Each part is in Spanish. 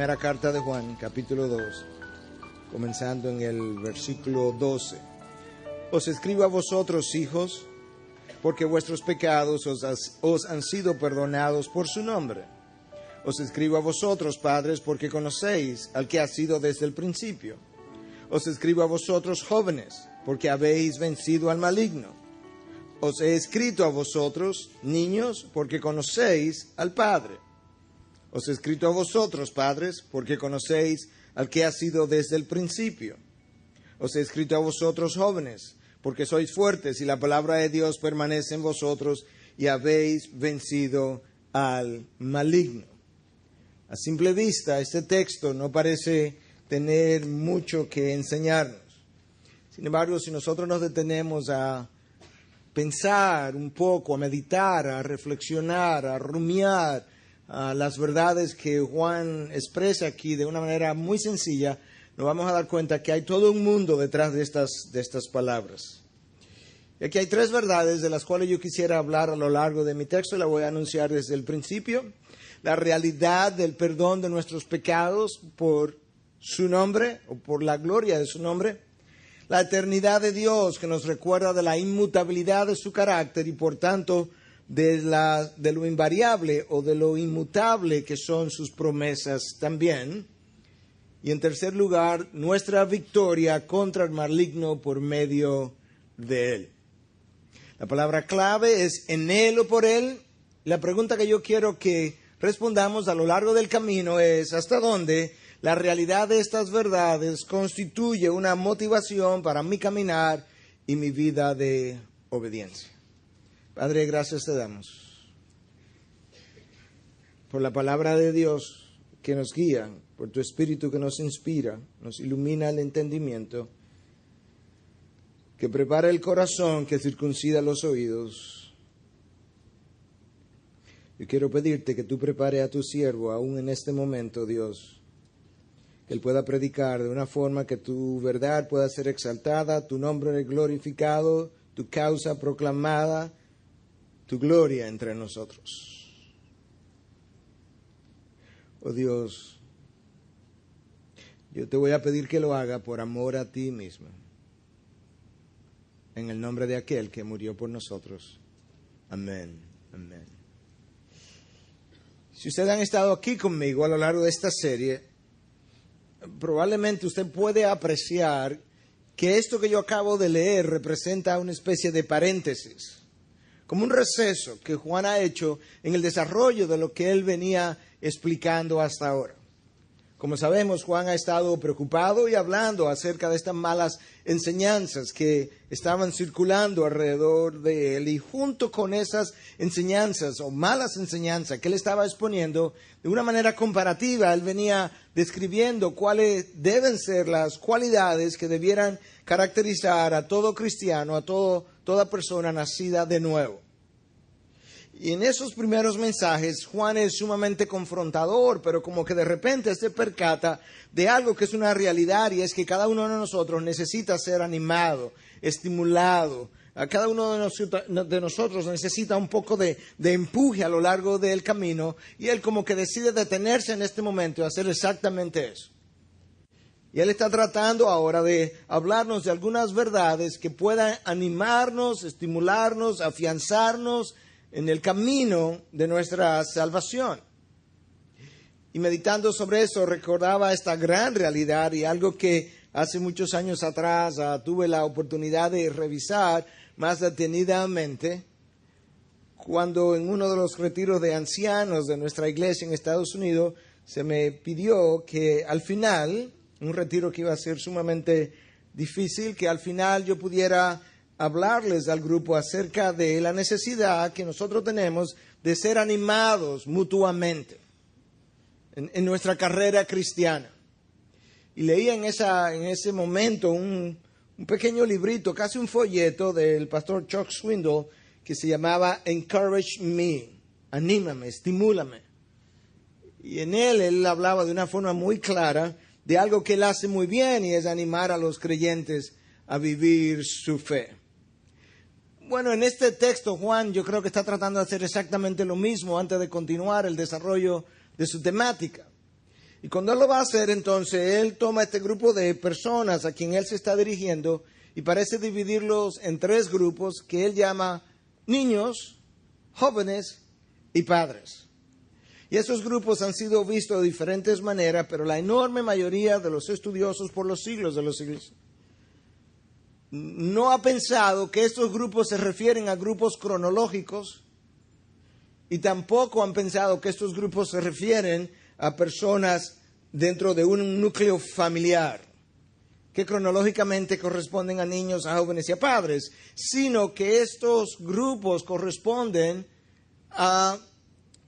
primera carta de Juan, capítulo 2, comenzando en el versículo 12. Os escribo a vosotros, hijos, porque vuestros pecados os han sido perdonados por su nombre. Os escribo a vosotros, padres, porque conocéis al que ha sido desde el principio. Os escribo a vosotros, jóvenes, porque habéis vencido al maligno. Os he escrito a vosotros, niños, porque conocéis al Padre. Os he escrito a vosotros, padres, porque conocéis al que ha sido desde el principio. Os he escrito a vosotros, jóvenes, porque sois fuertes y la palabra de Dios permanece en vosotros y habéis vencido al maligno. A simple vista, este texto no parece tener mucho que enseñarnos. Sin embargo, si nosotros nos detenemos a pensar un poco, a meditar, a reflexionar, a rumiar las verdades que Juan expresa aquí de una manera muy sencilla, nos vamos a dar cuenta que hay todo un mundo detrás de estas palabras. Y aquí hay tres verdades de las cuales yo quisiera hablar a lo largo de mi texto y la voy a anunciar desde el principio. La realidad del perdón de nuestros pecados por su nombre o por la gloria de su nombre. La eternidad de Dios que nos recuerda de la inmutabilidad de su carácter y por tanto de lo invariable o de lo inmutable que son sus promesas también. Y en tercer lugar, nuestra victoria contra el maligno por medio de él. La palabra clave es en él o por él. La pregunta que yo quiero que respondamos a lo largo del camino es ¿hasta dónde la realidad de estas verdades constituye una motivación para mi caminar y mi vida de obediencia? Padre, gracias te damos por la palabra de Dios que nos guía, por tu Espíritu que nos inspira, nos ilumina el entendimiento, que prepara el corazón, que circuncida los oídos. Yo quiero pedirte que tú prepare a tu siervo aún en este momento, Dios, que él pueda predicar de una forma que tu verdad pueda ser exaltada, tu nombre glorificado, tu causa proclamada, tu gloria entre nosotros. Oh Dios, yo te voy a pedir que lo haga por amor a ti mismo, en el nombre de aquel que murió por nosotros. Amén, amén. Si ustedes han estado aquí conmigo a lo largo de esta serie, probablemente usted puede apreciar que esto que yo acabo de leer representa una especie de paréntesis, como un receso que Juan ha hecho en el desarrollo de lo que él venía explicando hasta ahora. Como sabemos, Juan ha estado preocupado y hablando acerca de estas malas enseñanzas que estaban circulando alrededor de él. Y junto con esas enseñanzas o malas enseñanzas que él estaba exponiendo, de una manera comparativa, él venía describiendo cuáles deben ser las cualidades que debieran caracterizar a todo cristiano, a toda persona nacida de nuevo. Y en esos primeros mensajes, Juan es sumamente confrontador, pero como que de repente se percata de algo que es una realidad, y es que cada uno de nosotros necesita ser animado, estimulado. A cada uno de nosotros necesita un poco de empuje a lo largo del camino, y él como que decide detenerse en este momento y hacer exactamente eso. Y él está tratando ahora de hablarnos de algunas verdades que puedan animarnos, estimularnos, afianzarnos en el camino de nuestra salvación. Y meditando sobre eso, recordaba esta gran realidad y algo que hace muchos años atrás tuve la oportunidad de revisar más detenidamente, cuando en uno de los retiros de ancianos de nuestra iglesia en Estados Unidos, se me pidió que al final, un retiro que iba a ser sumamente difícil, que al final yo pudiera hablarles al grupo acerca de la necesidad que nosotros tenemos de ser animados mutuamente en nuestra carrera cristiana. Y leía en ese momento un pequeño librito, casi un folleto del pastor Chuck Swindoll, que se llamaba Encourage Me, anímame, estimúlame. Y en él hablaba de una forma muy clara de algo que él hace muy bien, y es animar a los creyentes a vivir su fe. Bueno, en este texto Juan yo creo que está tratando de hacer exactamente lo mismo antes de continuar el desarrollo de su temática. Y cuando Él lo va a hacer, entonces Él toma este grupo de personas a quien Él se está dirigiendo y parece dividirlos en tres grupos que Él llama niños, jóvenes y padres. Y esos grupos han sido vistos de diferentes maneras, pero la enorme mayoría de los estudiosos por los siglos de los siglos no ha pensado que estos grupos se refieren a grupos cronológicos y tampoco han pensado que estos grupos se refieren a personas dentro de un núcleo familiar que cronológicamente corresponden a niños, a jóvenes y a padres, sino que estos grupos corresponden a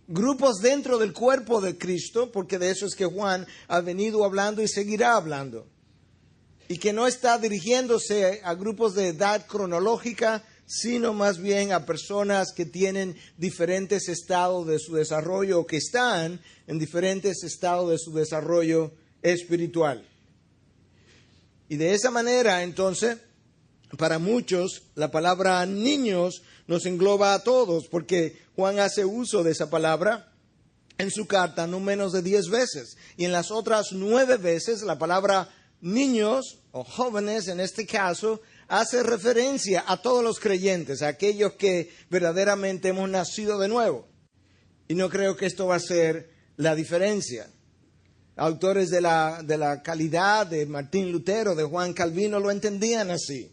grupos dentro del cuerpo de Cristo, porque de eso es que Juan ha venido hablando y seguirá hablando. Y que no está dirigiéndose a grupos de edad cronológica, sino más bien a personas que tienen diferentes estados de su desarrollo o que están en diferentes estados de su desarrollo espiritual. Y de esa manera, entonces, para muchos, la palabra niños nos engloba a todos, porque Juan hace uso de esa palabra en su carta no menos de 10 veces. Y en las otras 9 veces, la palabra niños o jóvenes, en este caso, hace referencia a todos los creyentes, a aquellos que verdaderamente hemos nacido de nuevo. Y no creo que esto va a ser la diferencia. Autores de la calidad de Martín Lutero, de Juan Calvino, lo entendían así.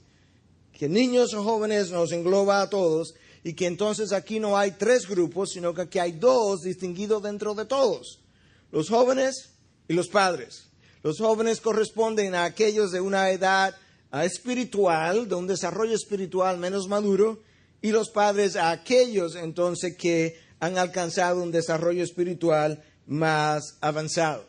Que niños o jóvenes nos engloba a todos y que entonces aquí no hay 3 grupos, sino que aquí hay 2 distinguidos dentro de todos. Los jóvenes y los padres. Los jóvenes corresponden a aquellos de una edad espiritual, de un desarrollo espiritual menos maduro, y los padres a aquellos entonces que han alcanzado un desarrollo espiritual más avanzado.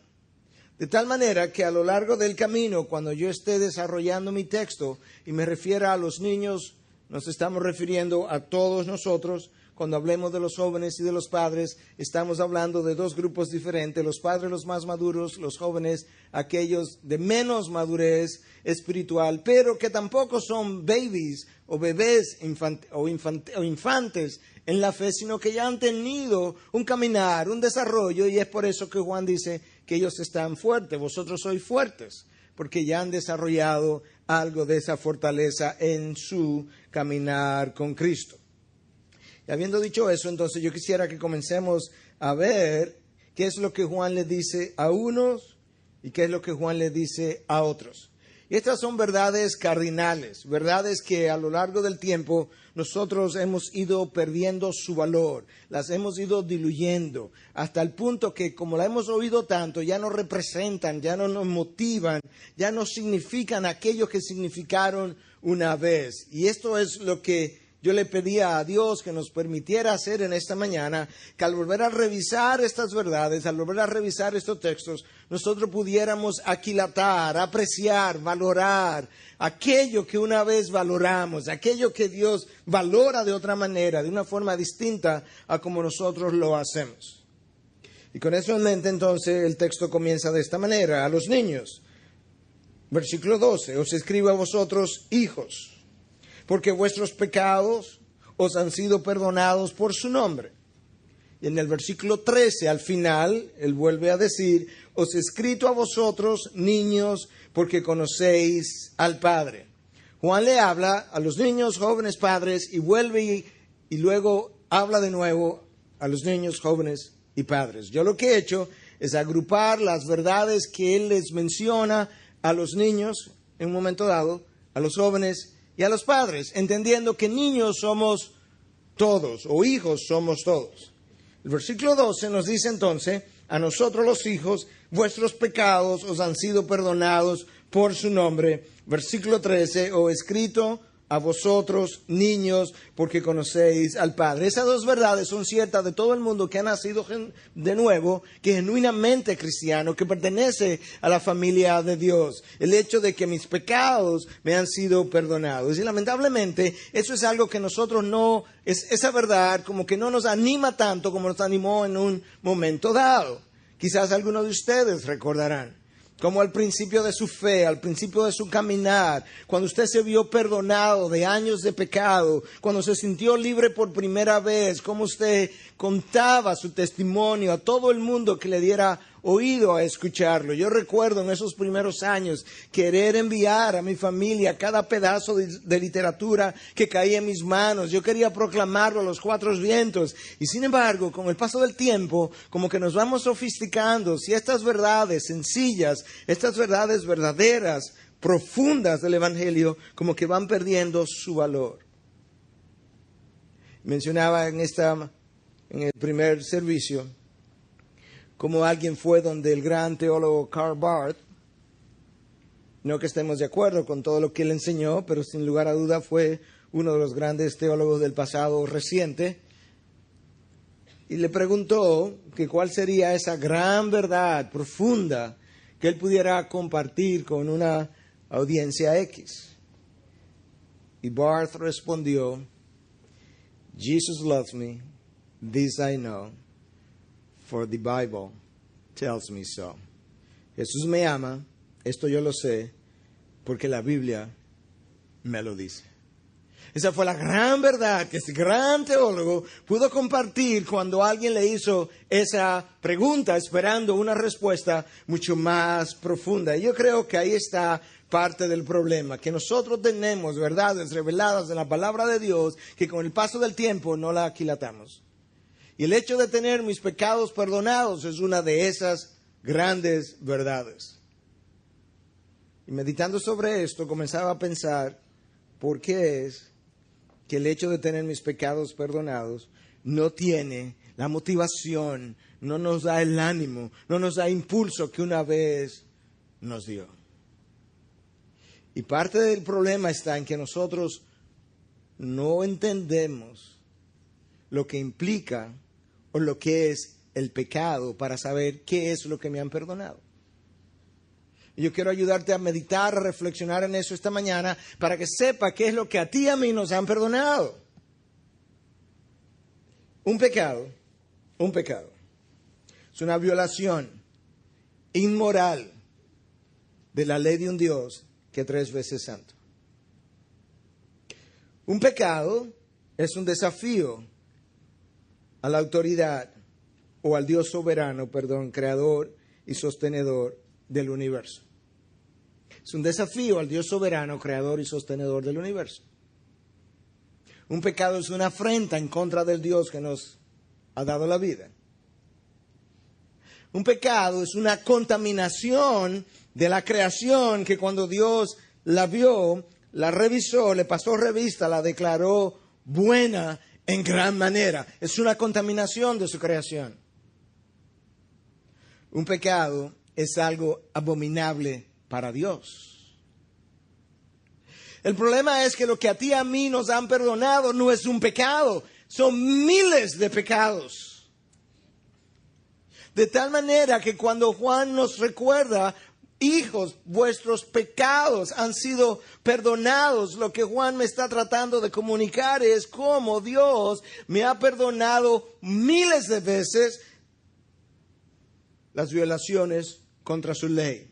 De tal manera que a lo largo del camino, cuando yo esté desarrollando mi texto y me refiera a los niños, nos estamos refiriendo a todos nosotros. Cuando hablemos de los jóvenes y de los padres, estamos hablando de 2 grupos diferentes, los padres los más maduros, los jóvenes aquellos de menos madurez espiritual, pero que tampoco son babies o bebés o infantes en la fe, sino que ya han tenido un caminar, un desarrollo, y es por eso que Juan dice que ellos están fuertes, vosotros sois fuertes, porque ya han desarrollado algo de esa fortaleza en su caminar con Cristo. Y habiendo dicho eso, entonces yo quisiera que comencemos a ver qué es lo que Juan le dice a unos y qué es lo que Juan le dice a otros. Y estas son verdades cardinales, verdades que a lo largo del tiempo nosotros hemos ido perdiendo su valor, las hemos ido diluyendo, hasta el punto que como la hemos oído tanto, ya no representan, ya no nos motivan, ya no significan aquello que significaron una vez. Y esto es lo que yo le pedía a Dios que nos permitiera hacer en esta mañana, que al volver a revisar estas verdades, al volver a revisar estos textos, nosotros pudiéramos aquilatar, apreciar, valorar aquello que una vez valoramos, aquello que Dios valora de otra manera, de una forma distinta a como nosotros lo hacemos. Y con eso en mente, entonces, el texto comienza de esta manera: a los niños, versículo 12, os escribo a vosotros, hijos, porque vuestros pecados os han sido perdonados por su nombre. Y en el versículo 13, al final, él vuelve a decir, os he escrito a vosotros, niños, porque conocéis al Padre. Juan le habla a los niños, jóvenes, padres, y vuelve y luego habla de nuevo a los niños, jóvenes y padres. Yo lo que he hecho es agrupar las verdades que él les menciona a los niños en un momento dado, a los jóvenes y a los padres, entendiendo que niños somos todos, o hijos somos todos. El versículo 12 nos dice entonces, a nosotros los hijos, vuestros pecados os han sido perdonados por su nombre. Versículo 13, os he escrito a vosotros, niños, porque conocéis al Padre. Esas 2 verdades son ciertas de todo el mundo que ha nacido de nuevo, que es genuinamente cristiano, que pertenece a la familia de Dios. El hecho de que mis pecados me han sido perdonados. Y lamentablemente, eso es algo que nosotros no, esa verdad como que no nos anima tanto como nos animó en un momento dado. Quizás algunos de ustedes recordarán como al principio de su fe, al principio de su caminar, cuando usted se vio perdonado de años de pecado, cuando se sintió libre por primera vez, como usted contaba su testimonio a todo el mundo que le diera oído a escucharlo. Yo recuerdo en esos primeros años querer enviar a mi familia cada pedazo de literatura que caía en mis manos. Yo quería proclamarlo a los cuatro vientos. Y sin embargo, con el paso del tiempo, como que nos vamos sofisticando. Si estas verdades sencillas, estas verdades verdaderas, profundas del Evangelio, como que van perdiendo su valor. Mencionaba en el primer servicio como alguien fue donde el gran teólogo Karl Barth, no que estemos de acuerdo con todo lo que él enseñó, pero sin lugar a duda fue uno de los grandes teólogos del pasado reciente, y le preguntó que cuál sería esa gran verdad profunda que él pudiera compartir con una audiencia X. Y Barth respondió, Jesus loves me, this I know, for the Bible tells me so. Jesús me ama, esto yo lo sé, porque la Biblia me lo dice. Esa fue la gran verdad que este gran teólogo pudo compartir cuando alguien le hizo esa pregunta esperando una respuesta mucho más profunda. Y yo creo que ahí está parte del problema, que nosotros tenemos verdades reveladas en la palabra de Dios que con el paso del tiempo no la aquilatamos. Y el hecho de tener mis pecados perdonados es una de esas grandes verdades. Y meditando sobre esto, comenzaba a pensar, ¿por qué es que el hecho de tener mis pecados perdonados no tiene la motivación, no nos da el ánimo, no nos da impulso que una vez nos dio? Y parte del problema está en que nosotros no entendemos lo que implica o lo que es el pecado para saber qué es lo que me han perdonado. Y yo quiero ayudarte a meditar, a reflexionar en eso esta mañana para que sepa qué es lo que a ti y a mí nos han perdonado. Un pecado es una violación inmoral de la ley de un Dios que 3 veces santo. Un pecado es un desafío a la autoridad o al Dios soberano, creador y sostenedor del universo. Es un desafío al Dios soberano, creador y sostenedor del universo. Un pecado es una afrenta en contra del Dios que nos ha dado la vida. Un pecado es una contaminación de la creación que cuando Dios la vio, la revisó, le pasó revista, la declaró buena en gran manera. Es una contaminación de su creación. Un pecado es algo abominable para Dios. El problema es que lo que a ti y a mí nos han perdonado no es un pecado, son miles de pecados. De tal manera que cuando Juan nos recuerda, hijos, vuestros pecados han sido perdonados, lo que Juan me está tratando de comunicar es cómo Dios me ha perdonado miles de veces las violaciones contra su ley.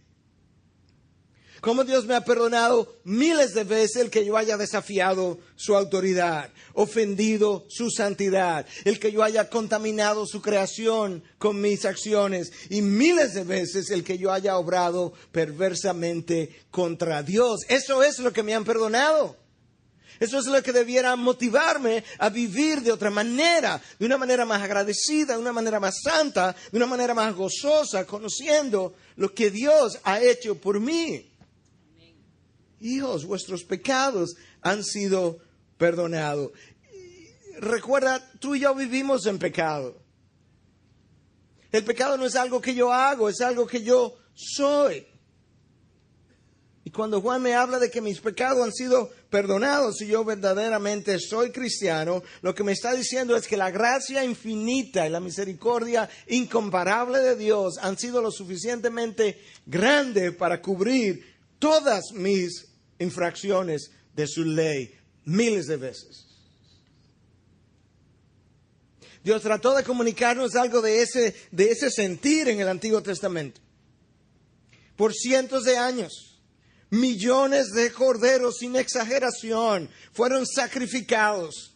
Cómo Dios me ha perdonado miles de veces el que yo haya desafiado su autoridad, ofendido su santidad, el que yo haya contaminado su creación con mis acciones y miles de veces el que yo haya obrado perversamente contra Dios. Eso es lo que me han perdonado. Eso es lo que debiera motivarme a vivir de otra manera, de una manera más agradecida, de una manera más santa, de una manera más gozosa, conociendo lo que Dios ha hecho por mí. Hijos, vuestros pecados han sido perdonados. Recuerda, tú y yo vivimos en pecado. El pecado no es algo que yo hago, es algo que yo soy. Y cuando Juan me habla de que mis pecados han sido perdonados y yo verdaderamente soy cristiano, lo que me está diciendo es que la gracia infinita y la misericordia incomparable de Dios han sido lo suficientemente grande para cubrir todas mis infracciones de su ley, miles de veces. Dios trató de comunicarnos algo de ese sentir en el Antiguo Testamento. Por cientos de años, millones de corderos, sin exageración, fueron sacrificados.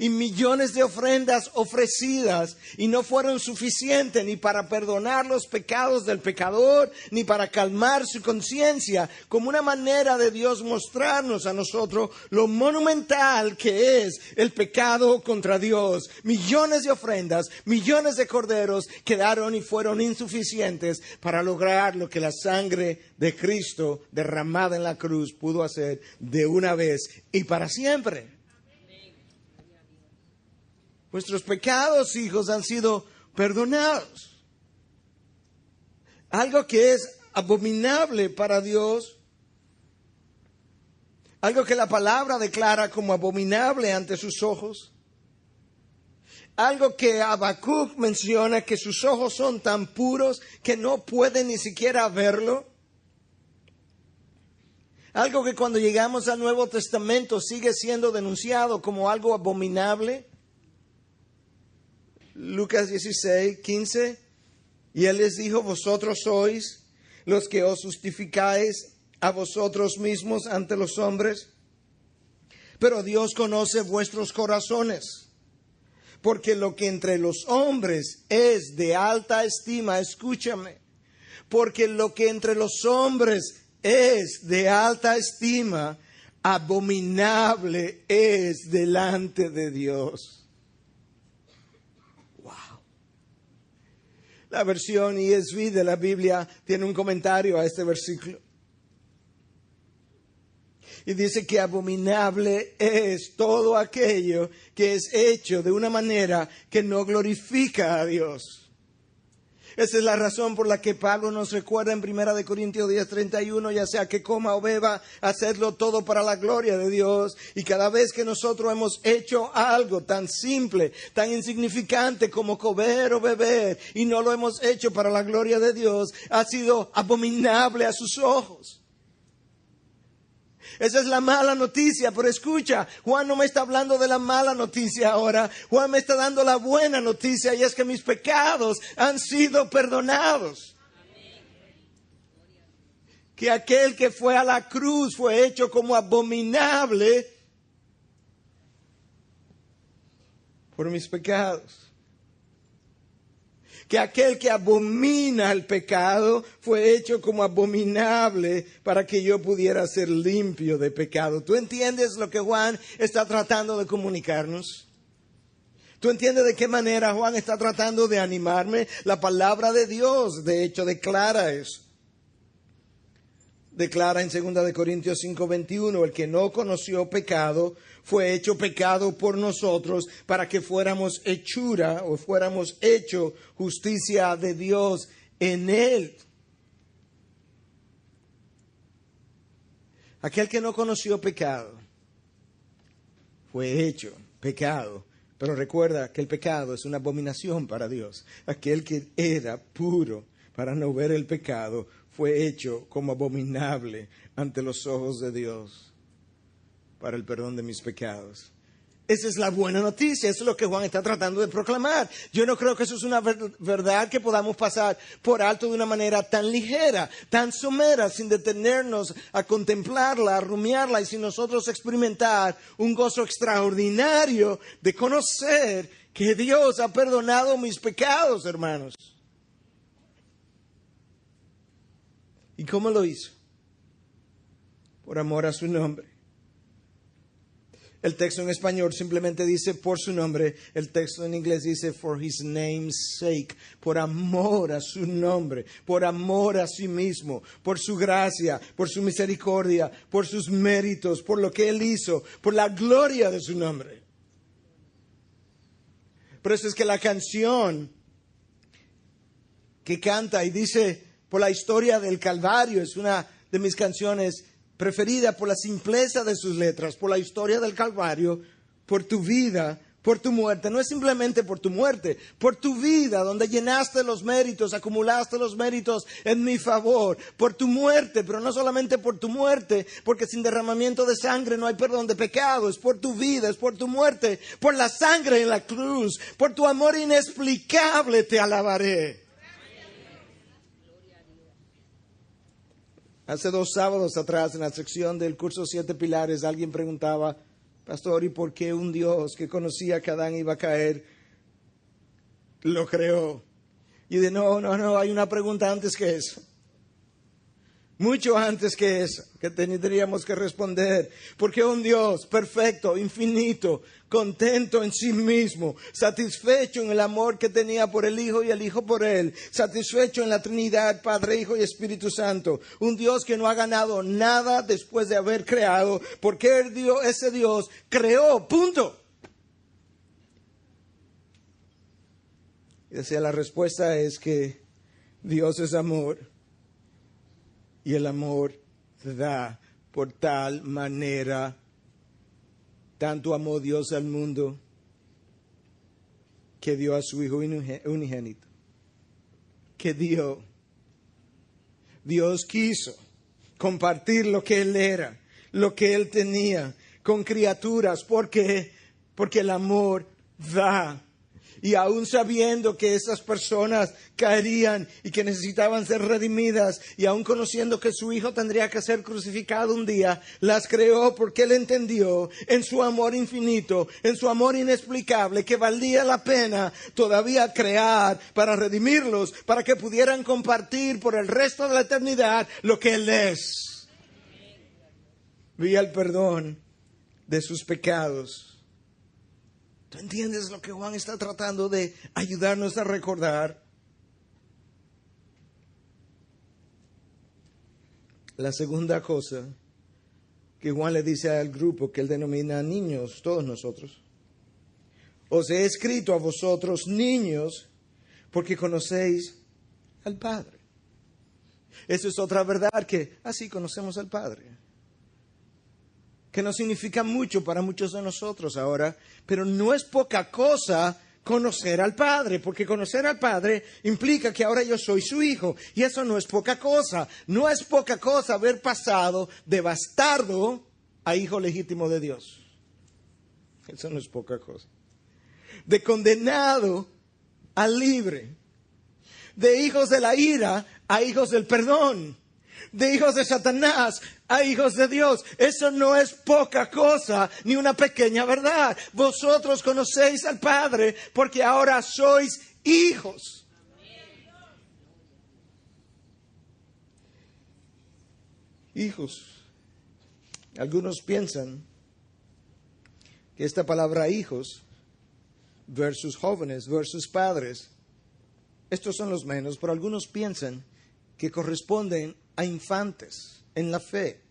y millones de ofrendas ofrecidas, y no fueron suficientes ni para perdonar los pecados del pecador, ni para calmar su conciencia, como una manera de Dios mostrarnos a nosotros lo monumental que es el pecado contra Dios. Millones de ofrendas, millones de corderos quedaron y fueron insuficientes para lograr lo que la sangre de Cristo derramada en la cruz pudo hacer de una vez y para siempre. Vuestros pecados, hijos, han sido perdonados. Algo que es abominable para Dios, algo que la palabra declara como abominable ante sus ojos, algo que Habacuc menciona que sus ojos son tan puros que no pueden ni siquiera verlo. Algo que cuando llegamos al Nuevo Testamento sigue siendo denunciado como algo abominable. Lucas 16:15, y Él les dijo: vosotros sois los que os justificáis a vosotros mismos ante los hombres, pero Dios conoce vuestros corazones, porque lo que entre los hombres es de alta estima, escúchame, porque lo que entre los hombres es de alta estima, abominable es delante de Dios. La versión ESV de la Biblia tiene un comentario a este versículo. Y dice que abominable es todo aquello que es hecho de una manera que no glorifica a Dios. Esa es la razón por la que Pablo nos recuerda en 1 Corintios 10:31, ya sea que coma o beba, hacedlo todo para la gloria de Dios. Y cada vez que nosotros hemos hecho algo tan simple, tan insignificante como comer o beber, y no lo hemos hecho para la gloria de Dios, ha sido abominable a sus ojos. Esa es la mala noticia, pero escucha, Juan no me está hablando de la mala noticia ahora. Juan me está dando la buena noticia, y es que mis pecados han sido perdonados. Que aquel que fue a la cruz fue hecho como abominable por mis pecados. Que aquel que abomina el pecado fue hecho como abominable para que yo pudiera ser limpio de pecado. ¿Tú entiendes lo que Juan está tratando de comunicarnos? ¿Tú entiendes de qué manera Juan está tratando de animarme? La palabra de Dios, de hecho, declara eso. Declara en 2 Corintios 5:21, el que no conoció pecado fue hecho pecado por nosotros para que fuéramos hechura o fuéramos hecho justicia de Dios en él. Aquel que no conoció pecado fue hecho pecado. Pero recuerda que el pecado es una abominación para Dios. Aquel que era puro para no ver el pecado fue hecho como abominable ante los ojos de Dios para el perdón de mis pecados. Esa es la buena noticia, eso es lo que Juan está tratando de proclamar. Yo no creo que eso es una verdad que podamos pasar por alto de una manera tan ligera, tan somera, sin detenernos a contemplarla, a rumiarla, y sin nosotros experimentar un gozo extraordinario de conocer que Dios ha perdonado mis pecados, hermanos. ¿Y cómo lo hizo? Por amor a su nombre. El texto en español simplemente dice por su nombre. El texto en inglés dice for his name's sake. Por amor a su nombre. Por amor a sí mismo. Por su gracia. Por su misericordia. Por sus méritos. Por lo que él hizo. Por la gloria de su nombre. Por eso es que la canción que canta y dice por la historia del Calvario es una de mis canciones preferida por la simpleza de sus letras, por la historia del Calvario, por tu vida, por tu muerte. No es simplemente por tu muerte, por tu vida, donde llenaste los méritos, acumulaste los méritos en mi favor, por tu muerte, pero no solamente por tu muerte, porque sin derramamiento de sangre no hay perdón de pecado. Es por tu vida, es por tu muerte, por la sangre en la cruz, por tu amor inexplicable te alabaré. Hace 2 sábados atrás, en la sección del curso 7 Pilares, alguien preguntaba, Pastor, ¿y por qué un Dios que conocía que Adán iba a caer lo creó? Y de no, hay una pregunta antes que eso. Mucho antes que eso, que tendríamos que responder. Porque un Dios perfecto, infinito, contento en sí mismo, satisfecho en el amor que tenía por el Hijo y el Hijo por Él, satisfecho en la Trinidad, Padre, Hijo y Espíritu Santo. Un Dios que no ha ganado nada después de haber creado, porque ese Dios creó, punto. Y decía, la respuesta es que Dios es amor y el amor da por tal manera, tanto amó Dios al mundo que dio a su Hijo unigénito, que Dios quiso compartir lo que Él era, lo que Él tenía con criaturas, porque el amor da. Y aún sabiendo que esas personas caerían y que necesitaban ser redimidas, y aún conociendo que su Hijo tendría que ser crucificado un día, las creó porque Él entendió en su amor infinito, en su amor inexplicable, que valía la pena todavía crear para redimirlos, para que pudieran compartir por el resto de la eternidad lo que Él es. Vía el perdón de sus pecados. ¿Tú entiendes lo que Juan está tratando de ayudarnos a recordar? La segunda cosa que Juan le dice al grupo que él denomina niños, todos nosotros. Os he escrito a vosotros, niños, porque conocéis al Padre. Eso es otra verdad que así conocemos al Padre. Que no significa mucho para muchos de nosotros ahora, pero no es poca cosa conocer al Padre, porque conocer al Padre implica que ahora yo soy su hijo, y eso no es poca cosa. No es poca cosa haber pasado de bastardo a hijo legítimo de Dios. Eso no es poca cosa. De condenado a libre, de hijos de la ira a hijos del perdón, de hijos de Satanás a hijos de Dios. Eso no es poca cosa, ni una pequeña verdad. Vosotros conocéis al Padre porque ahora sois hijos. Hijos. Algunos piensan que esta palabra hijos versus jóvenes versus padres, estos son los menos, pero algunos piensan que corresponden a infantes en la fe,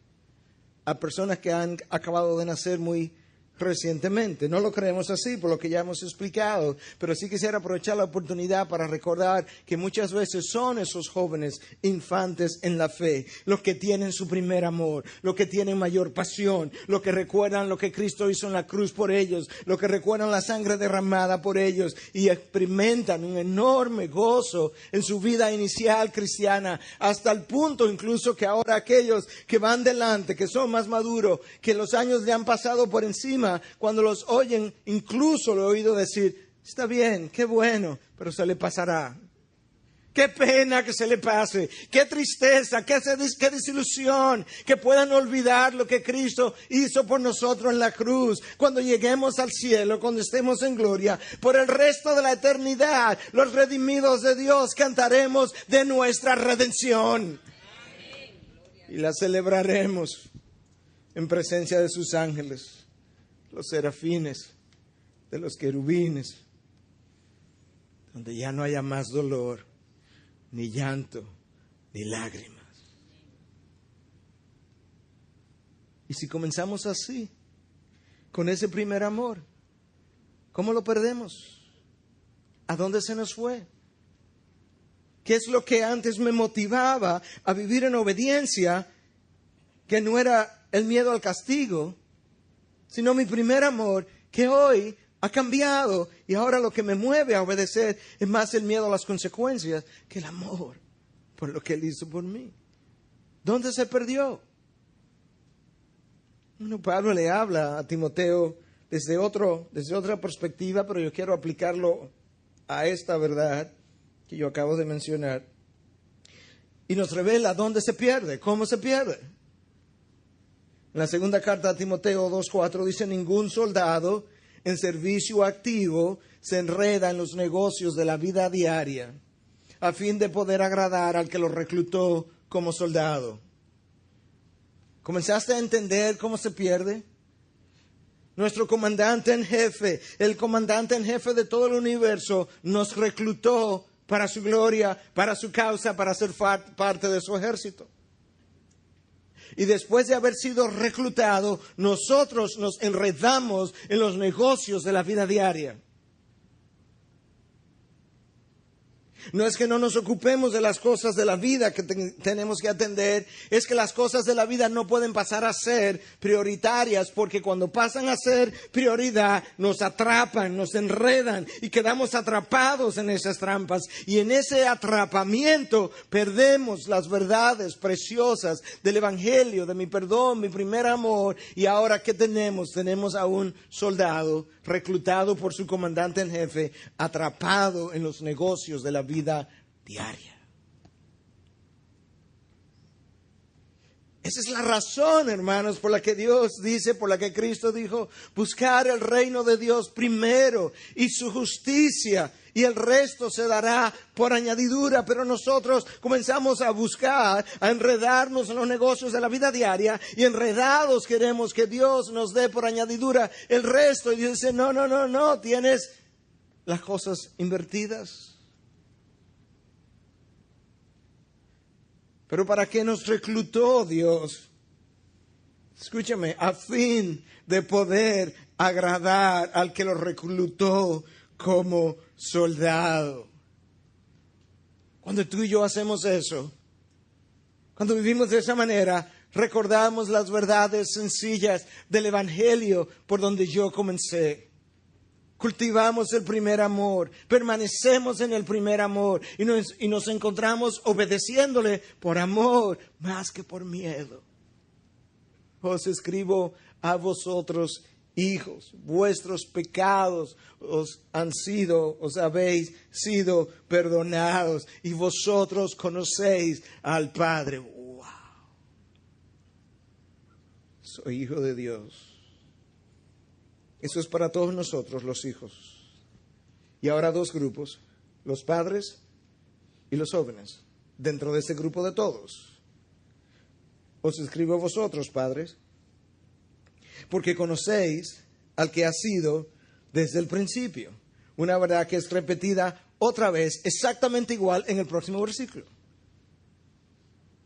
a personas que han acabado de nacer muy recientemente. No lo creemos así por lo que ya hemos explicado, pero sí quisiera aprovechar la oportunidad para recordar que muchas veces son esos jóvenes infantes en la fe, los que tienen su primer amor, los que tienen mayor pasión, los que recuerdan lo que Cristo hizo en la cruz por ellos, los que recuerdan la sangre derramada por ellos y experimentan un enorme gozo en su vida inicial cristiana, hasta el punto incluso que ahora aquellos que van delante, que son más maduros, que los años le han pasado por encima, cuando los oyen, incluso lo he oído decir, está bien, qué bueno, pero se le pasará. Qué pena que se le pase, qué tristeza, qué desilusión, que puedan olvidar lo que Cristo hizo por nosotros en la cruz. Cuando lleguemos al cielo, cuando estemos en gloria, por el resto de la eternidad, los redimidos de Dios cantaremos de nuestra redención. Y la celebraremos en presencia de sus ángeles, los serafines, de los querubines, donde ya no haya más dolor, ni llanto, ni lágrimas. Y si comenzamos así, con ese primer amor, ¿cómo lo perdemos? ¿A dónde se nos fue? ¿Qué es lo que antes me motivaba a vivir en obediencia, que no era el miedo al castigo, sino mi primer amor, que hoy ha cambiado y ahora lo que me mueve a obedecer es más el miedo a las consecuencias que el amor por lo que Él hizo por mí? ¿Dónde se perdió? Bueno, Pablo le habla a Timoteo desde otra perspectiva, pero yo quiero aplicarlo a esta verdad que yo acabo de mencionar. Y nos revela dónde se pierde, cómo se pierde. En la segunda carta a Timoteo 2:4 dice: ningún soldado en servicio activo se enreda en los negocios de la vida diaria a fin de poder agradar al que lo reclutó como soldado. ¿Comenzaste a entender cómo se pierde? Nuestro comandante en jefe, el comandante en jefe de todo el universo, nos reclutó para su gloria, para su causa, para ser parte de su ejército. Y después de haber sido reclutado, nosotros nos enredamos en los negocios de la vida diaria. No es que no nos ocupemos de las cosas de la vida que tenemos que atender, es que las cosas de la vida no pueden pasar a ser prioritarias, porque cuando pasan a ser prioridad nos atrapan, nos enredan y quedamos atrapados en esas trampas. Y en ese atrapamiento perdemos las verdades preciosas del Evangelio, de mi perdón, mi primer amor. Y ahora, ¿qué tenemos? Tenemos a un soldado reclutado por su comandante en jefe, atrapado en los negocios de la vida diaria. Esa es la razón, hermanos, por la que Dios dice, por la que Cristo dijo: buscar el reino de Dios primero y su justicia, y el resto se dará por añadidura. Pero nosotros comenzamos a buscar, a enredarnos en los negocios de la vida diaria, y enredados queremos que Dios nos dé por añadidura el resto. Y Dios dice: no, tienes las cosas invertidas. Pero ¿para qué nos reclutó Dios? Escúchame, a fin de poder agradar al que lo reclutó como soldado. Cuando tú y yo hacemos eso, cuando vivimos de esa manera, recordamos las verdades sencillas del Evangelio por donde yo comencé. Cultivamos el primer amor, permanecemos en el primer amor y nos encontramos obedeciéndole por amor más que por miedo. Os escribo a vosotros, hijos, vuestros pecados os habéis sido perdonados y vosotros conocéis al Padre. ¡Wow! Soy hijo de Dios. Eso es para todos nosotros, los hijos. Y ahora dos grupos, los padres y los jóvenes, dentro de ese grupo de todos. Os escribo a vosotros, padres, porque conocéis al que ha sido desde el principio. Una verdad que es repetida otra vez, exactamente igual en el próximo versículo.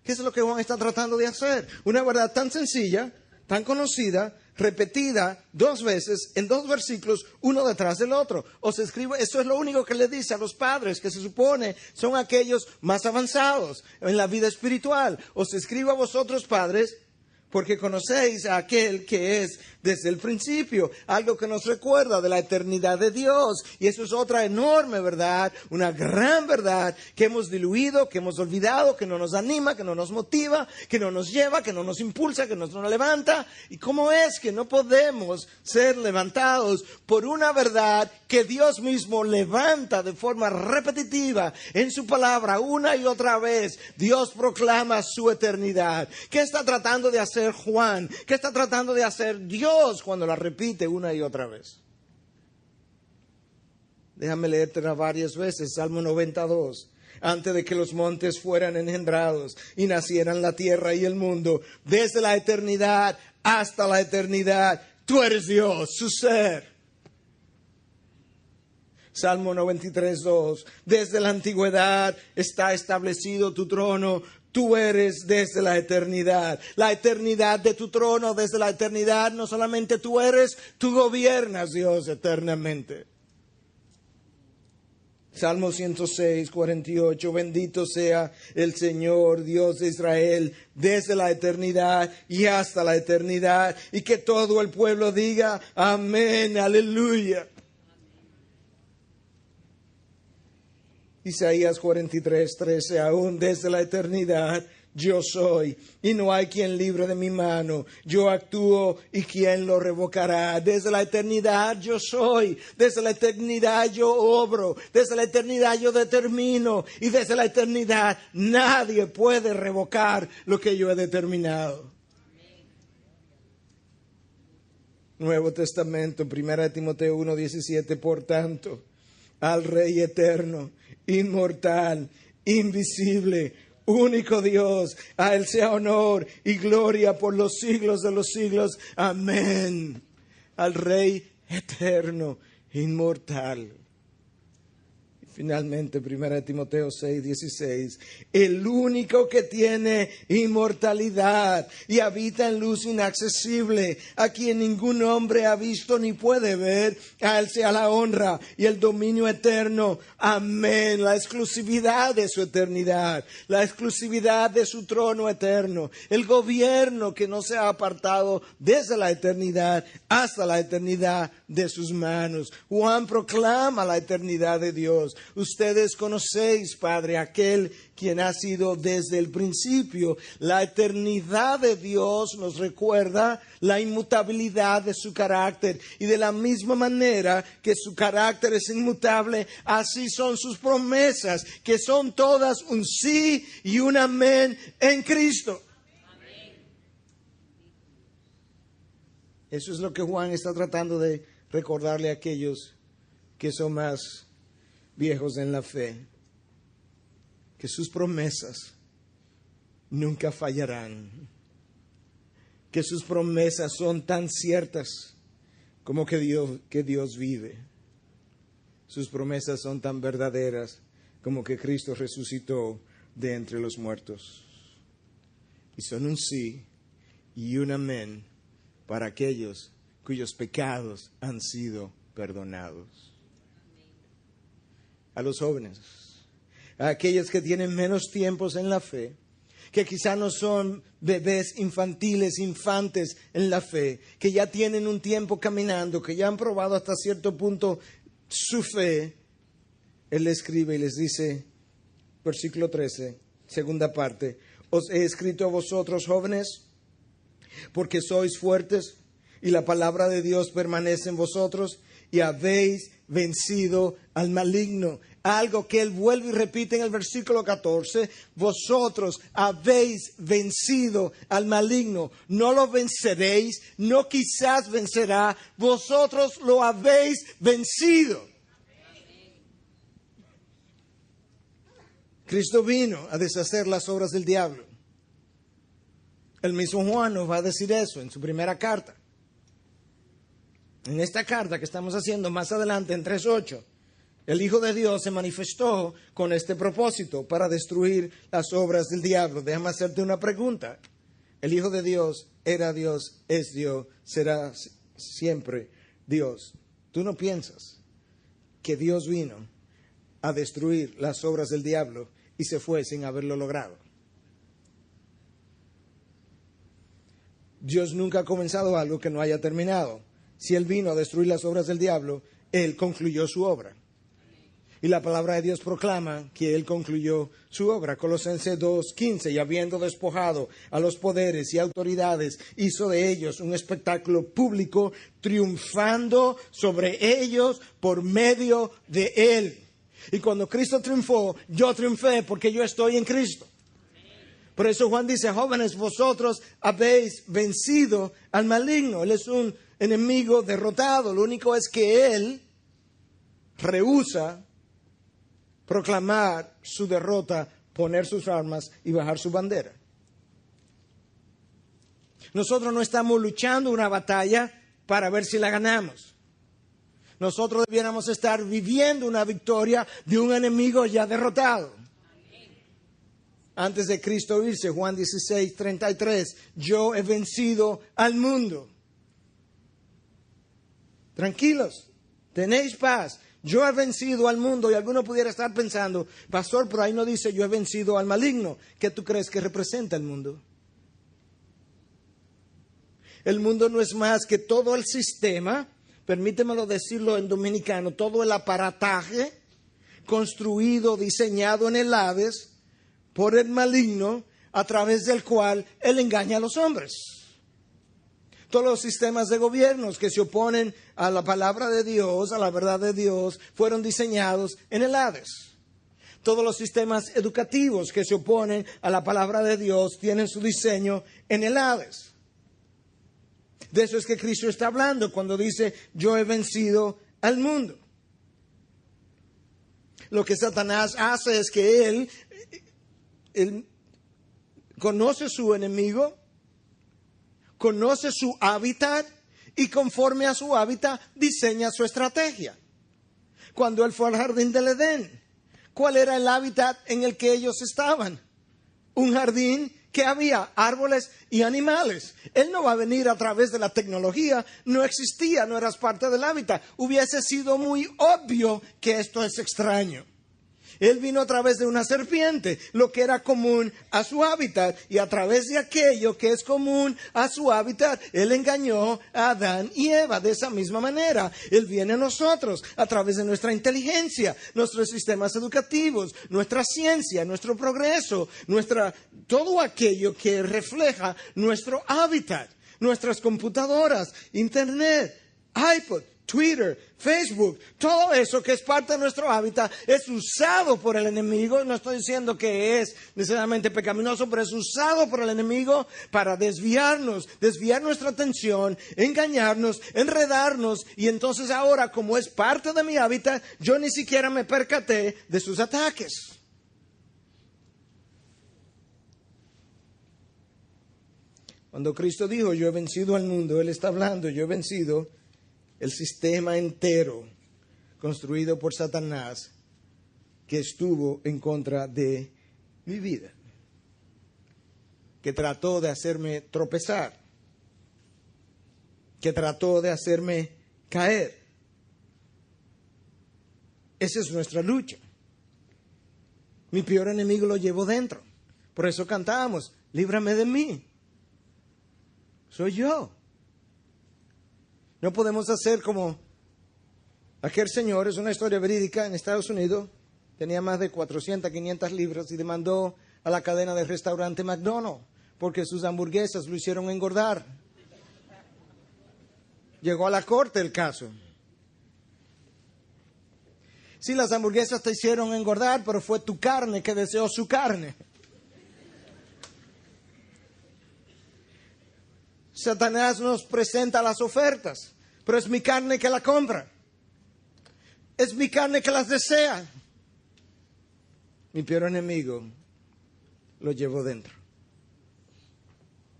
¿Qué es lo que Juan está tratando de hacer? Una verdad tan sencilla, tan conocida, repetida dos veces en dos versículos, uno detrás del otro. Os escribo, esto es lo único que le dice a los padres, que se supone son aquellos más avanzados en la vida espiritual. Os escribo a vosotros, padres, porque conocéis a aquel que es desde el principio, algo que nos recuerda de la eternidad de Dios. Y eso es otra enorme verdad, una gran verdad que hemos diluido, que hemos olvidado, que no nos anima, que no nos motiva, que no nos lleva, que no nos impulsa, que no nos levanta. ¿Y cómo es que no podemos ser levantados por una verdad que Dios mismo levanta de forma repetitiva en su palabra una y otra vez? Dios proclama su eternidad. ¿Qué está tratando de hacer Juan? ¿Qué está tratando de hacer Dios cuando la repite una y otra vez? Déjame leértela varias veces. Salmo 92. Antes de que los montes fueran engendrados y nacieran la tierra y el mundo, desde la eternidad hasta la eternidad, tú eres Dios, su ser. Salmo 93:2. Desde la antigüedad está establecido tu trono. Tú eres desde la eternidad de tu trono, desde la eternidad. No solamente tú eres, tú gobiernas, Dios, eternamente. Salmo 106:48. Bendito sea el Señor, Dios de Israel, desde la eternidad y hasta la eternidad. Y que todo el pueblo diga: amén, aleluya. Isaías 43:13. Aún desde la eternidad yo soy, y no hay quien libre de mi mano. Yo actúo, y quién lo revocará. Desde la eternidad yo soy, desde la eternidad yo obro, desde la eternidad yo determino, y desde la eternidad nadie puede revocar lo que yo he determinado. Nuevo Testamento, 1 Timoteo 1:17, por tanto, al Rey eterno, inmortal, invisible, único Dios, a Él sea honor y gloria por los siglos de los siglos. Amén. Al Rey eterno, inmortal. Finalmente, 1 Timoteo 6:16, el único que tiene inmortalidad y habita en luz inaccesible, a quien ningún hombre ha visto ni puede ver, a Él sea la honra y el dominio eterno. Amén. La exclusividad de su eternidad, la exclusividad de su trono eterno, el gobierno que no se ha apartado desde la eternidad hasta la eternidad de sus manos. Juan proclama la eternidad de Dios. Ustedes conocéis, Padre, aquel quien ha sido desde el principio. La eternidad de Dios nos recuerda la inmutabilidad de su carácter. Y de la misma manera que su carácter es inmutable, así son sus promesas, que son todas un sí y un amén en Cristo. Eso es lo que Juan está tratando de recordarle a aquellos que son más viejos en la fe, que sus promesas nunca fallarán, que sus promesas son tan ciertas como que Dios vive. Sus promesas son tan verdaderas como que Cristo resucitó de entre los muertos. Y son un sí y un amén para aquellos cuyos pecados han sido perdonados. A los jóvenes, a aquellos que tienen menos tiempos en la fe, que quizá no son bebés infantiles, infantes en la fe, que ya tienen un tiempo caminando, que ya han probado hasta cierto punto su fe. Él escribe y les dice, versículo 13, segunda parte, os he escrito a vosotros jóvenes, porque sois fuertes y la palabra de Dios permanece en vosotros y habéis vencido al maligno. Algo que él vuelve y repite en el versículo 14. Vosotros habéis vencido al maligno. No lo venceréis, no quizás vencerá. Vosotros lo habéis vencido. Cristo vino a deshacer las obras del diablo. El mismo Juan nos va a decir eso en su primera carta. En esta carta que estamos haciendo más adelante en 3:8, el Hijo de Dios se manifestó con este propósito para destruir las obras del diablo. Déjame hacerte una pregunta. El Hijo de Dios era Dios, es Dios, será siempre Dios. ¿Tú no piensas que Dios vino a destruir las obras del diablo y se fue sin haberlo logrado? Dios nunca ha comenzado algo que no haya terminado. Si Él vino a destruir las obras del diablo, Él concluyó su obra. Y la palabra de Dios proclama que Él concluyó su obra. Colosenses 2:15, y habiendo despojado a los poderes y autoridades, hizo de ellos un espectáculo público, triunfando sobre ellos por medio de Él. Y cuando Cristo triunfó, yo triunfé porque yo estoy en Cristo. Por eso Juan dice, jóvenes, vosotros habéis vencido al maligno. Él es un enemigo derrotado. Lo único es que él rehúsa proclamar su derrota, poner sus armas y bajar su bandera. Nosotros no estamos luchando una batalla para ver si la ganamos. Nosotros debiéramos estar viviendo una victoria de un enemigo ya derrotado. Antes de Cristo irse, Juan 16:33, yo he vencido al mundo. Tranquilos, tenéis paz. Yo he vencido al mundo. Y alguno pudiera estar pensando, pastor, pero ahí no dice yo he vencido al maligno. ¿Qué tú crees que representa el mundo? El mundo no es más que todo el sistema, permítemelo decirlo en dominicano, todo el aparataje construido, diseñado en el Hades por el maligno, a través del cual él engaña a los hombres. Todos los sistemas de gobiernos que se oponen a la palabra de Dios, a la verdad de Dios, fueron diseñados en el Hades. Todos los sistemas educativos que se oponen a la palabra de Dios tienen su diseño en el Hades. De eso es que Cristo está hablando cuando dice, yo he vencido al mundo. Lo que Satanás hace es que él conoce su enemigo, conoce su hábitat y conforme a su hábitat diseña su estrategia. Cuando él fue al jardín del Edén, ¿cuál era el hábitat en el que ellos estaban? Un jardín que había árboles y animales. Él no va a venir a través de la tecnología, no existía, no eras parte del hábitat. Hubiese sido muy obvio que esto es extraño. Él vino a través de una serpiente, lo que era común a su hábitat, y a través de aquello que es común a su hábitat, Él engañó a Adán y Eva. De esa misma manera, Él viene a nosotros a través de nuestra inteligencia, nuestros sistemas educativos, nuestra ciencia, nuestro progreso, todo aquello que refleja nuestro hábitat, nuestras computadoras, internet, iPod, Twitter, Facebook, todo eso que es parte de nuestro hábitat es usado por el enemigo. No estoy diciendo que es necesariamente pecaminoso, pero es usado por el enemigo para desviar nuestra atención, engañarnos, enredarnos. Y entonces ahora, como es parte de mi hábitat, yo ni siquiera me percaté de sus ataques. Cuando Cristo dijo, yo he vencido al mundo, Él está hablando, yo he vencido el sistema entero construido por Satanás que estuvo en contra de mi vida, que trató de hacerme tropezar, que trató de hacerme caer. Esa es nuestra lucha. Mi peor enemigo lo llevo dentro. Por eso cantamos, líbrame de mí. Soy yo. No podemos hacer como aquel señor, es una historia verídica, en Estados Unidos, tenía más de 400, 500 libras y demandó a la cadena de restaurante McDonald's porque sus hamburguesas lo hicieron engordar. Llegó a la corte el caso. Sí, las hamburguesas te hicieron engordar, pero fue tu carne que deseó su carne. Satanás nos presenta las ofertas, pero es mi carne que la compra. Es mi carne que las desea. Mi peor enemigo lo llevo dentro.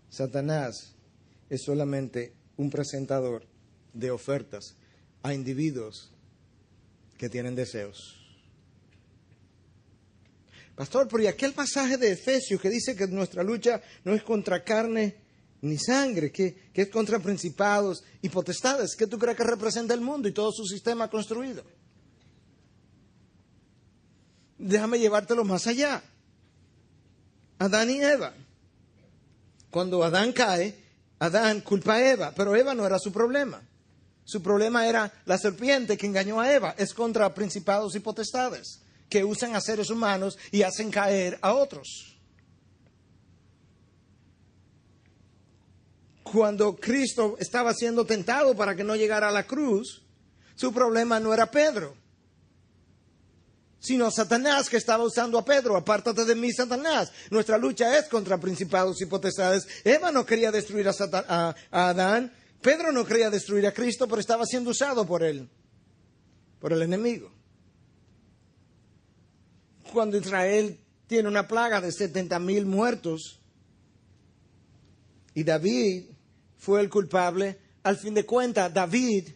Satanás es solamente un presentador de ofertas a individuos que tienen deseos. Pastor, pero ¿y aquel pasaje de Efesios que dice que nuestra lucha no es contra carne ni sangre, que es contra principados y potestades? ¿Qué tú crees que representa el mundo y todo su sistema construido? Déjame llevártelo más allá. Adán y Eva. Cuando Adán cae, Adán culpa a Eva, pero Eva no era su problema. Su problema era la serpiente que engañó a Eva. Es contra principados y potestades que usan a seres humanos y hacen caer a otros. Cuando Cristo estaba siendo tentado para que no llegara a la cruz, su problema no era Pedro, sino Satanás que estaba usando a Pedro. Apártate de mí, Satanás. Nuestra lucha es contra principados y potestades. Eva no quería destruir a Adán. Pedro no quería destruir a Cristo, pero estaba siendo usado por él, por el enemigo. Cuando Israel tiene una plaga de 70,000 muertos y David fue el culpable, al fin de cuentas David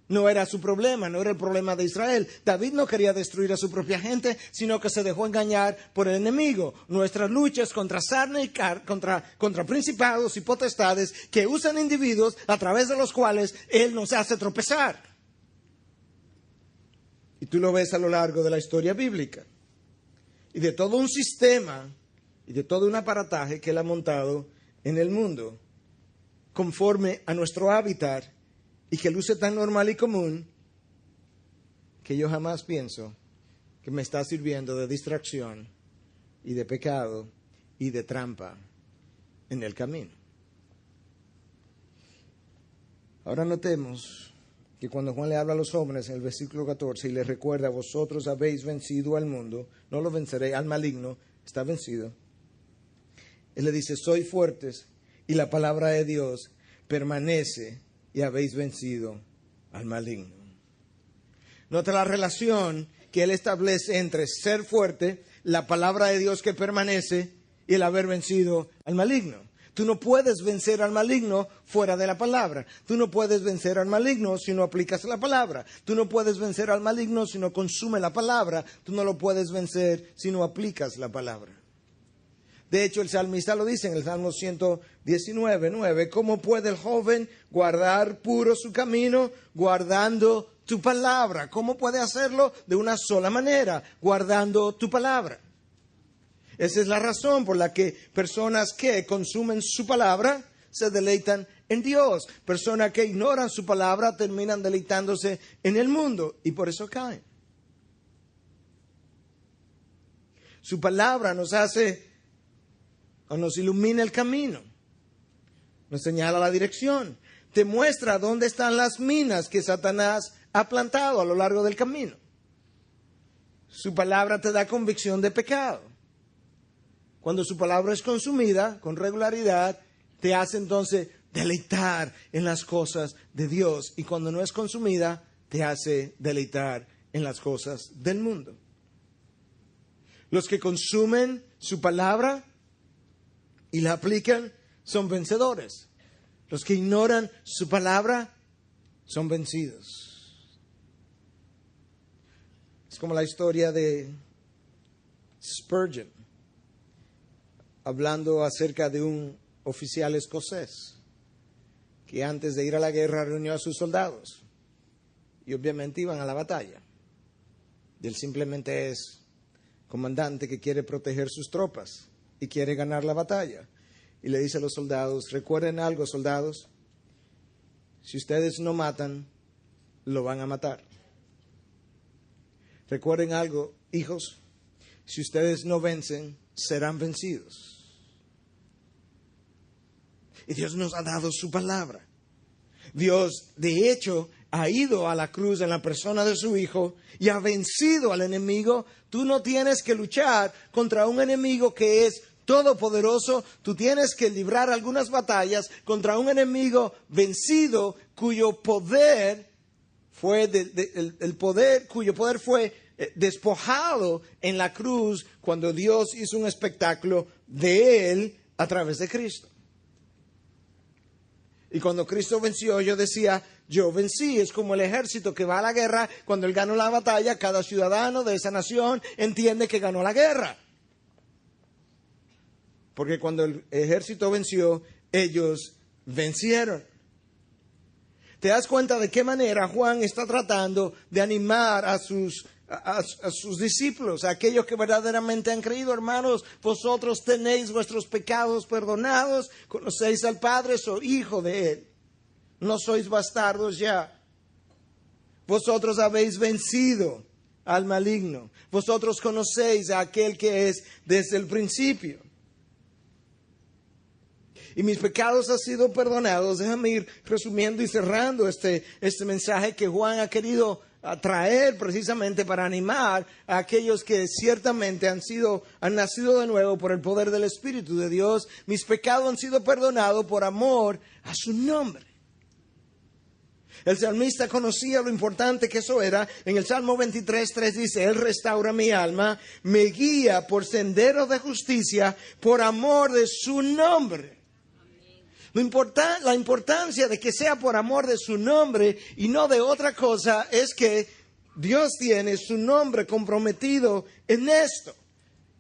no era su problema, no era el problema de Israel. David no quería destruir a su propia gente, sino que se dejó engañar por el enemigo. Nuestras luchas contra sarna y contra principados y potestades que usan individuos a través de los cuales Él nos hace tropezar. Y tú lo ves a lo largo de la historia bíblica. Y de todo un sistema y de todo un aparataje que Él ha montado en el mundo, conforme a nuestro hábitat, y que luce tan normal y común que yo jamás pienso que me está sirviendo de distracción y de pecado y de trampa en el camino. Ahora notemos que cuando Juan le habla a los jóvenes en el versículo 14 y les recuerda, vosotros habéis vencido al mundo, no lo venceré, al maligno está vencido. Él le dice, soy fuertes y la palabra de Dios permanece y habéis vencido al maligno. Nota la relación que él establece entre ser fuerte, la palabra de Dios que permanece y el haber vencido al maligno. Tú no puedes vencer al maligno fuera de la palabra. Tú no puedes vencer al maligno si no aplicas la palabra. Tú no puedes vencer al maligno si no consumes la palabra. Tú no lo puedes vencer si no aplicas la palabra. De hecho, el salmista lo dice en el Salmo 119:9. ¿Cómo puede el joven guardar puro su camino? Guardando tu palabra. ¿Cómo puede hacerlo? De una sola manera, guardando tu palabra. Esa es la razón por la que personas que consumen su palabra se deleitan en Dios. Personas que ignoran su palabra terminan deleitándose en el mundo y por eso caen. Su palabra nos hace o nos ilumina el camino, nos señala la dirección, te muestra dónde están las minas que Satanás ha plantado a lo largo del camino. Su palabra te da convicción de pecado. Cuando su palabra es consumida con regularidad, te hace entonces deleitar en las cosas de Dios. Y cuando no es consumida, te hace deleitar en las cosas del mundo. Los que consumen su palabra y la aplican son vencedores. Los que ignoran su palabra son vencidos. Es como la historia de Spurgeon, hablando acerca de un oficial escocés que antes de ir a la guerra reunió a sus soldados y obviamente iban a la batalla. Y él simplemente es comandante que quiere proteger sus tropas y quiere ganar la batalla. Y le dice a los soldados, recuerden algo, soldados, si ustedes no matan, lo van a matar. Recuerden algo, hijos, si ustedes no vencen, serán vencidos. Y Dios nos ha dado su palabra. Dios, de hecho, ha ido a la cruz en la persona de su Hijo y ha vencido al enemigo. Tú no tienes que luchar contra un enemigo que es todopoderoso. Tú tienes que librar algunas batallas contra un enemigo vencido cuyo poder fue cuyo poder fue despojado en la cruz cuando Dios hizo un espectáculo de él a través de Cristo. Y cuando Cristo venció, yo decía, yo vencí. Es como el ejército que va a la guerra. Cuando él ganó la batalla, cada ciudadano de esa nación entiende que ganó la guerra. Porque cuando el ejército venció, ellos vencieron. ¿Te das cuenta de qué manera Juan está tratando de animar a sus discípulos, a aquellos que verdaderamente han creído? Hermanos, vosotros tenéis vuestros pecados perdonados, conocéis al Padre, sois hijo de Él, no sois bastardos ya. Vosotros habéis vencido al maligno, vosotros conocéis a aquel que es desde el principio. Y mis pecados han sido perdonados. Déjame ir resumiendo y cerrando este mensaje que Juan ha querido traer precisamente para animar a aquellos que ciertamente han nacido de nuevo por el poder del Espíritu de Dios. Mis pecados han sido perdonados por amor a su nombre. El salmista conocía lo importante que eso era. En el Salmo 23:3 dice, Él restaura mi alma, me guía por senderos de justicia por amor de su nombre. La importancia de que sea por amor de su nombre y no de otra cosa es que Dios tiene su nombre comprometido en esto.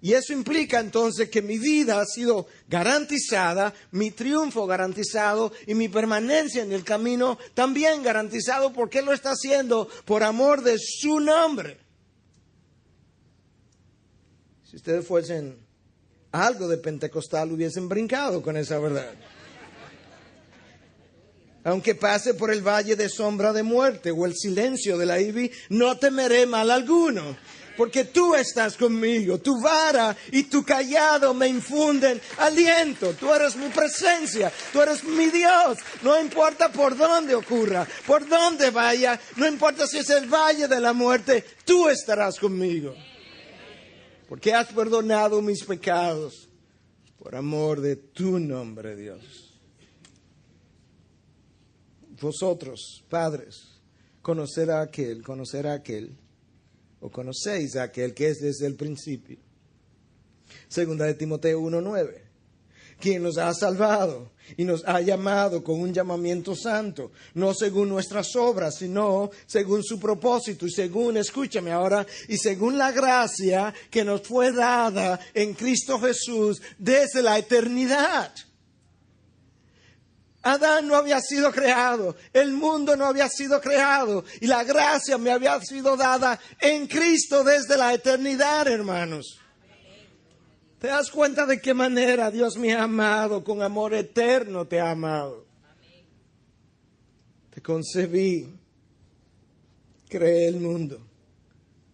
Y eso implica entonces que mi vida ha sido garantizada, mi triunfo garantizado y mi permanencia en el camino también garantizado, porque Él lo está haciendo por amor de su nombre. Si ustedes fuesen algo de pentecostal, hubiesen brincado con esa verdad. Aunque pase por el valle de sombra de muerte o el silencio de la ira, no temeré mal alguno, porque tú estás conmigo. Tu vara y tu cayado me infunden aliento. Tú eres mi presencia, tú eres mi Dios. No importa por dónde ocurra, por dónde vaya, no importa si es el valle de la muerte, tú estarás conmigo. Porque has perdonado mis pecados por amor de tu nombre, Dios. vosotros, padres, conocer a aquel, o conocéis a aquel que es desde el principio. Segunda de Timoteo 1:9. Quien nos ha salvado y nos ha llamado con un llamamiento santo, no según nuestras obras, sino según su propósito y según, escúchame ahora, y según la gracia que nos fue dada en Cristo Jesús desde la eternidad. Adán no había sido creado, el mundo no había sido creado y la gracia me había sido dada en Cristo desde la eternidad, hermanos. ¿Te das cuenta de qué manera Dios me ha amado? Con amor eterno te ha amado. Te concebí, creé el mundo,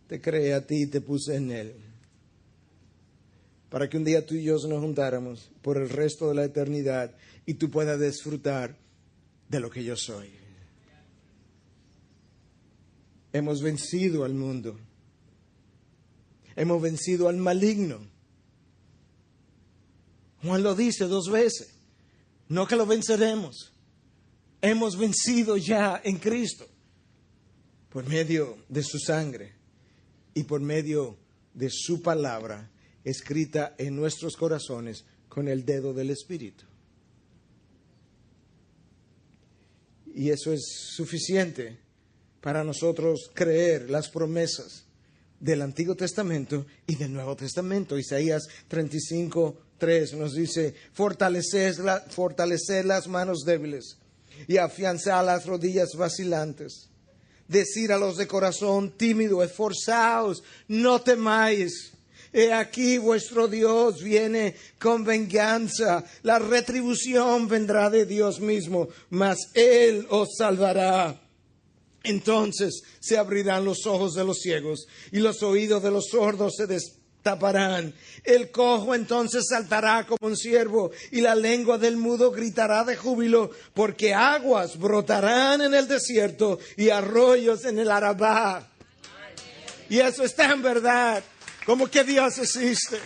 te creé a ti y te puse en él. Para que un día tú y yo nos juntáramos por el resto de la eternidad y tú puedas disfrutar de lo que yo soy. Hemos vencido al mundo. Hemos vencido al maligno. Juan lo dice 2 veces. No que lo venceremos. Hemos vencido ya en Cristo. Por medio de su sangre y por medio de su palabra escrita en nuestros corazones con el dedo del Espíritu. Y eso es suficiente para nosotros creer las promesas del Antiguo Testamento y del Nuevo Testamento. Isaías 35:3 nos dice: fortalecer las manos débiles y afianzar las rodillas vacilantes. Decir a los de corazón tímido: esforzaos, no temáis. He aquí vuestro Dios viene con venganza. La retribución vendrá de Dios mismo, mas Él os salvará. Entonces se abrirán los ojos de los ciegos y los oídos de los sordos se destaparán. El cojo entonces saltará como un ciervo y la lengua del mudo gritará de júbilo, porque aguas brotarán en el desierto y arroyos en el Arabá. Y eso está en verdad. Como que Dios existe.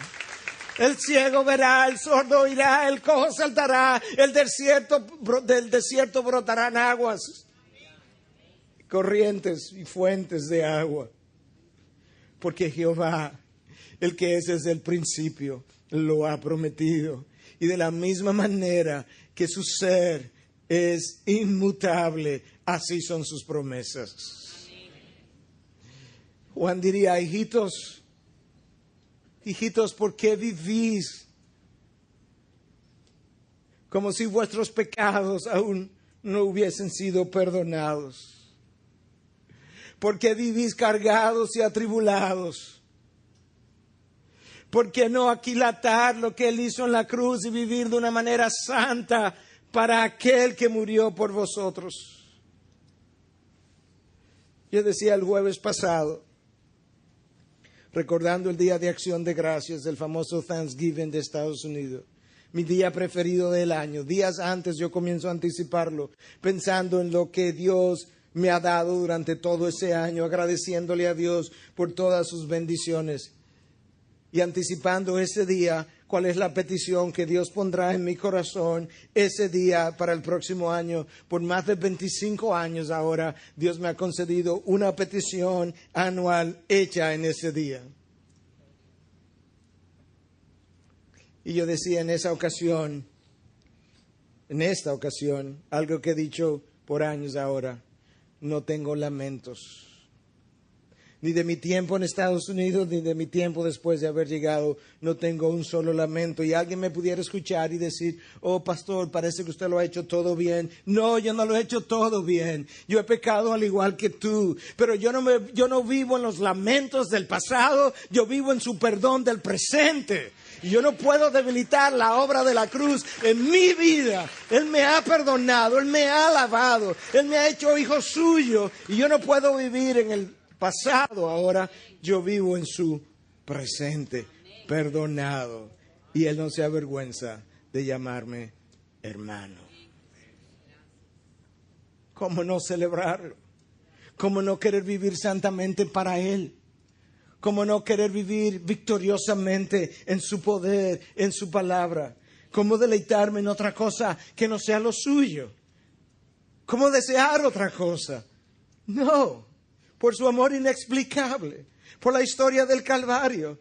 El ciego verá, el sordo oirá, el cojo saltará, del desierto brotarán aguas, corrientes y fuentes de agua. Porque Jehová, el que es desde el principio, lo ha prometido. Y de la misma manera que su ser es inmutable, así son sus promesas. Juan diría: hijitos, ¿por qué vivís como si vuestros pecados aún no hubiesen sido perdonados? ¿Por qué vivís cargados y atribulados? ¿Por qué no aquilatar lo que Él hizo en la cruz y vivir de una manera santa para aquel que murió por vosotros? Yo decía el jueves pasado, recordando el Día de Acción de Gracias del famoso Thanksgiving de Estados Unidos, mi día preferido del año. Días antes yo comienzo a anticiparlo, pensando en lo que Dios me ha dado durante todo ese año, agradeciéndole a Dios por todas sus bendiciones y anticipando ese día, cuál es la petición que Dios pondrá en mi corazón ese día para el próximo año. Por más de 25 años ahora, Dios me ha concedido una petición anual hecha en ese día. Y yo decía en esta ocasión, algo que he dicho por años ahora: no tengo lamentos. Ni de mi tiempo en Estados Unidos, ni de mi tiempo después de haber llegado, no tengo un solo lamento. Y alguien me pudiera escuchar y decir: oh, pastor, parece que usted lo ha hecho todo bien. No, yo no lo he hecho todo bien. Yo he pecado al igual que tú. Pero yo no vivo en los lamentos del pasado, yo vivo en su perdón del presente. Y yo no puedo debilitar la obra de la cruz en mi vida. Él me ha perdonado, Él me ha lavado, Él me ha hecho hijo suyo. Y yo no puedo vivir en el pasado, ahora yo vivo en su presente, perdonado. Y Él no se avergüenza de llamarme hermano. ¿Cómo no celebrarlo? ¿Cómo no querer vivir santamente para Él? ¿Cómo no querer vivir victoriosamente en su poder, en su palabra? ¿Cómo deleitarme en otra cosa que no sea lo suyo? ¿Cómo desear otra cosa? No, por su amor inexplicable, por la historia del Calvario,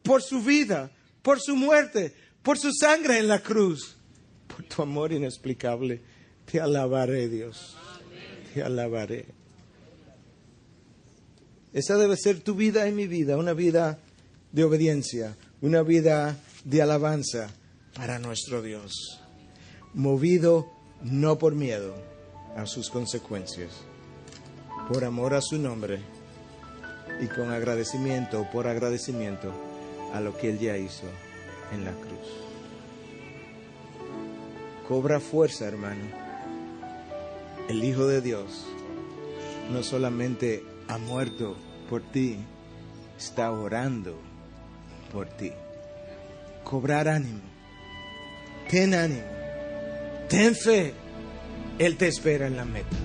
por su vida, por su muerte, por su sangre en la cruz. Por tu amor inexplicable, te alabaré, Dios. Te alabaré. Esa debe ser tu vida y mi vida, una vida de obediencia, una vida de alabanza para nuestro Dios. Movido no por miedo a sus consecuencias, por amor a su nombre y con agradecimiento, por agradecimiento a lo que Él ya hizo en la cruz. Cobra fuerza, hermano. El Hijo de Dios no solamente ha muerto por ti, está orando por ti. Cobrar ánimo. Ten ánimo. Ten fe. Él te espera en la meta.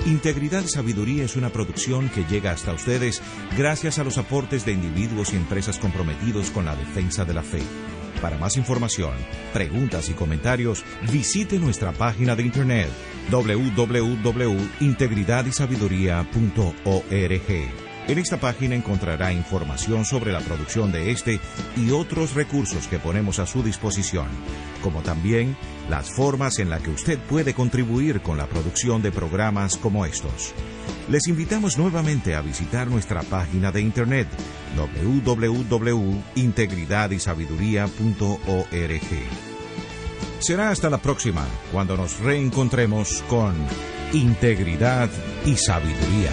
Integridad y Sabiduría es una producción que llega hasta ustedes gracias a los aportes de individuos y empresas comprometidos con la defensa de la fe. Para más información, preguntas y comentarios, visite nuestra página de internet www.integridadysabiduría.org. En esta página encontrará información sobre la producción de este y otros recursos que ponemos a su disposición, como también las formas en las que usted puede contribuir con la producción de programas como estos. Les invitamos nuevamente a visitar nuestra página de internet www.integridadysabiduría.org. Será hasta la próxima, cuando nos reencontremos con Integridad y Sabiduría.